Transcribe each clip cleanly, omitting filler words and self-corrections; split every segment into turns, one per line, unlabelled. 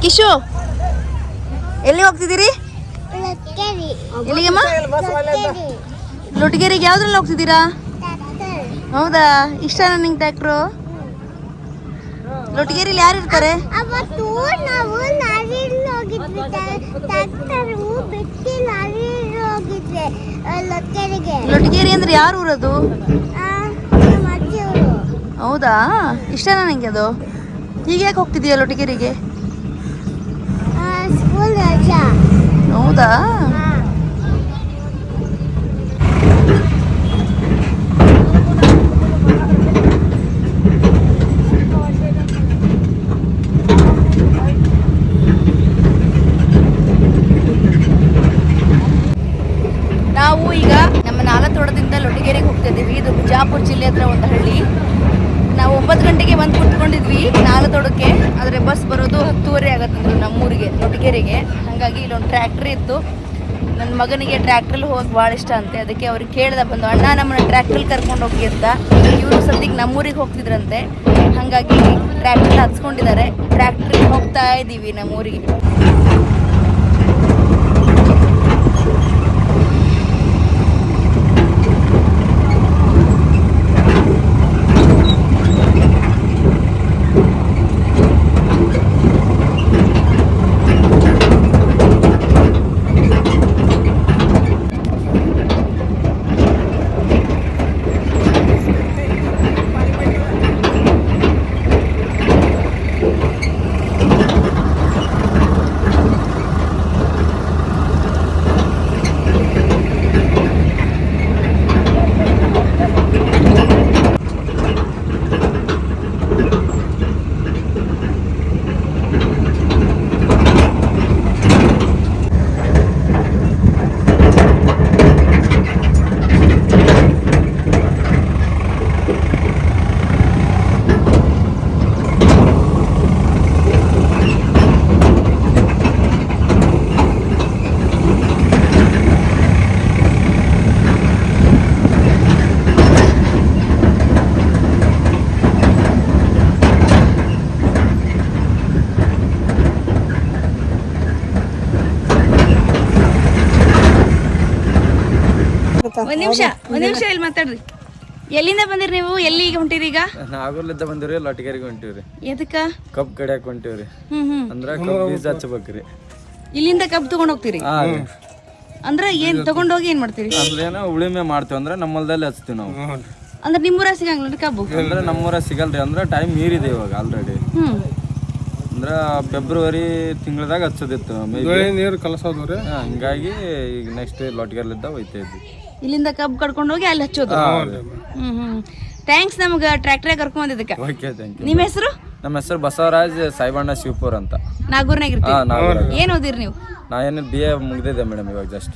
ಕಿಶು ಎಲ್ಲಿ ಹೋಗ್ತಿದ್ದೀರಿ? ಎಲ್ಲಿಗೆಮ್ಮ? ಲೊಟಗೇರಿಗೆ ಯಾವ್ದ್ರಲ್ಲಿ ಹೋಗ್ತಿದ್ದೀರಾ? ಹೌದಾ, ಇಷ್ಟನಾ ನಿಂಗೆ ಟ್ರ್ಯಾಕ್ಟ್ರು? ಲೊಟಗೇರಿಲಿ ಯಾರು ಇರ್ತಾರೆ? ಲೊಟಗೇರಿ ಅಂದ್ರೆ ಯಾರು ಊರದು? ಹೌದಾ, ಇಷ್ಟನಾ ನಿಂಗೆ ಅದು? ಹೀಗೆ ಯಾಕೆ ಹೋಗ್ತಿದೀಯ ಲೊಟಗೇರಿಗೆ? ಹೌದಾ, ನಾವು ಈಗ ನಮ್ಮ ನಾಲತೋಟದಿಂದ ಲೊಟಗೇರಿಗೆ ಹೋಗ್ತಾ ಇದ್ದೀವಿ. ಇದು ಬಿಜಾಪುರ ಜಿಲ್ಲೆ ಹತ್ರ ಒಂದು ಹಳ್ಳಿ. ನಾವು 9 ಗಂಟೆಗೆ ಬಂದು ಕುತ್ಕೊಂಡಿದ್ವಿ ನಾಲತೋಟಕ್ಕೆ, ಆದರೆ ಬಸ್ ಬರೋದು 10:30 ಆಗತ್ತಂದ್ರು ನಮ್ಮೂರಿಗೆ ಲೊಟಗೇರಿಗೆ. ಹಾಗಾಗಿ ಇಲ್ಲೊಂದು ಟ್ರ್ಯಾಕ್ಟ್ರಿ ಇತ್ತು. ನನ್ನ ಮಗನಿಗೆ ಟ್ರ್ಯಾಕ್ಟ್ರಲ್ಲಿ ಹೋಗೋಕೆ ಭಾಳ ಇಷ್ಟ ಅಂತೆ. ಅದಕ್ಕೆ ಅವ್ರಿಗೆ ಕೇಳ್ದೆ ಬಂದು, ಅಣ್ಣ ನಮ್ಮನ್ನ ಟ್ರ್ಯಾಕ್ಟ್ರಲ್ಲಿ ಕರ್ಕೊಂಡು ಹೋಗಿ ಅಂತ. ಇವರು ಸದ್ಯಕ್ಕೆ ನಮ್ಮೂರಿಗೆ ಹೋಗ್ತಿದ್ರಂತೆ, ಹಾಗಾಗಿ ಟ್ರ್ಯಾಕ್ಟ್ರಲ್ಲಿ ಹತ್ಸ್ಕೊಂಡಿದ್ದಾರೆ. ಟ್ರ್ಯಾಕ್ಟ್ರಿಗೆ ಹೋಗ್ತಾ ಇದ್ದೀವಿ ನಮ್ಮೂರಿಗೆ. ಒಂದ್ ನಿಮಿಷ ಇಲ್ಲಿ ಮಾತಾಡ್ರಿ. ಎಲ್ಲಿಂದ ಬಂದಿರಿ ನೀವು? ಎಲ್ಲಿಗೆ ಹೊಂಟಿರಿ ಈಗ?
ನಾಗೂರ್ಲಿದ್ದ ಬಂದಿವ್ರಿ, ಲೊಟಗೇರಿಗೆ ಹೊಂಟಿವ್ರಿ.
ಎದಕ್ಕ?
ಕಬ್ ಕಡಿಯಾಕ ಹೊಂಟಿವ್ರಿ. ಅಂದ್ರ ಬೀಜ ಹಚ್ಚಬೇಕ್ರಿ.
ಇಲ್ಲಿಂದ ಕಬ್ ತಗೊಂಡ್ ಹೋಗ್ತೀರಿ? ಅಂದ್ರ ಏನ್ ತಗೊಂಡೋಗಿ ಏನ್ ಮಾಡ್ತೀರಿ?
ಅಂದ್ರೆ ಏನೋ ಉಳಿಮೆ ಮಾಡ್ತೇವ್, ಅಂದ್ರೆ ನಮ್ಮಲ್ದಲ್ಲಿ ಹಚ್ತೀವಿ ನಾವು.
ಅಂದ್ರೆ ನಿಮ್ಮೂರ ಸಿಗಂಗಿಲ್ಲ ಕಬ್ಬು?
ಅಂದ್ರೆ ನಮ್ಮೂರ ಸಿಗಲ್ರಿ, ಅಂದ್ರೆ ಟೈಮ್ ಮೀರಿದೆ ಇವಾಗ ಆಲ್ರೆಡಿ. ಅಂದ್ರ ಫೆಬ್ರವರಿ ತಿಂಗಳದಾಗ ಹಚ್ಚೋದಿತ್ತು, ನೀರು ಕಲಸೋದ್ರಿ. ಹಂಗಾಗಿ ಈಗ ನೆಕ್ಸ್ಟ್ ಲೊಟಗೇರ್ಲಿದ್ದ ಹೋಯ್ತಾ ಇದ್ವಿ.
ಇಲ್ಲಿಂದ ಕಬ್ಬು ಕಡ್ಕೊಂಡು ಹೋಗಿ ಅಲ್ಲಿ ಹಚ್ಚೋದು. ಥ್ಯಾಂಕ್ಸ್ ನಮ್ಗೆ ಟ್ರ್ಯಾಕ್ಟರ್ ಕರ್ಕೊಂಡ್ ಬಂದಿದ್ದಕ್ಕೆ.
Okay, thank you.
ನಿಮ್ಮ ಹೆಸರು?
ನಮ್ಮ ಹೆಸರು ಬಸವರಾಜ್ ಸಾಯಿಬಣ್ಣ ಶಿವಪುರ್ ಅಂತ.
ನಾಗೂರ್ನಾಗ ಇರ್ತೀವಿ. ಏನ್ ಓದಿರಿ ನೀವು?
ನಾ ಏನು BA ಮುಗ್ದಿದೆ ಮೇಡಮ್ ಇವಾಗ ಜಸ್ಟ್.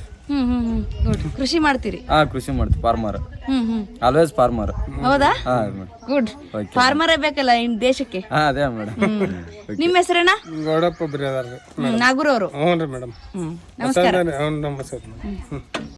ಗುಡ್. ಕೃಷಿ ಮಾಡ್ತೀರಿ?
ಕೃಷಿ ಮಾಡ್ತೀವಿ. Farmer, always farmer.
ಹೌದಾ? ಗುಡ್. ಫಾರ್ಮರೇ ಬೇಕಲ್ಲ ಇನ್ ದೇಶಕ್ಕೆ.
ಅದೇ ಮೇಡಮ್.
ನಿಮ್ಮ ಹೆಸರೇನಾ?
ಗೌಡಪ್ಪ ಬಿರಿಯಾದಾರ್ರಿ,
ನಾಗೂರ್ ಅವರು.
ಹ್ಞೂ ರೀ ಮೇಡಮ್.
ನಮಸ್ಕಾರ.
ನಮಸ್ಕಾರ.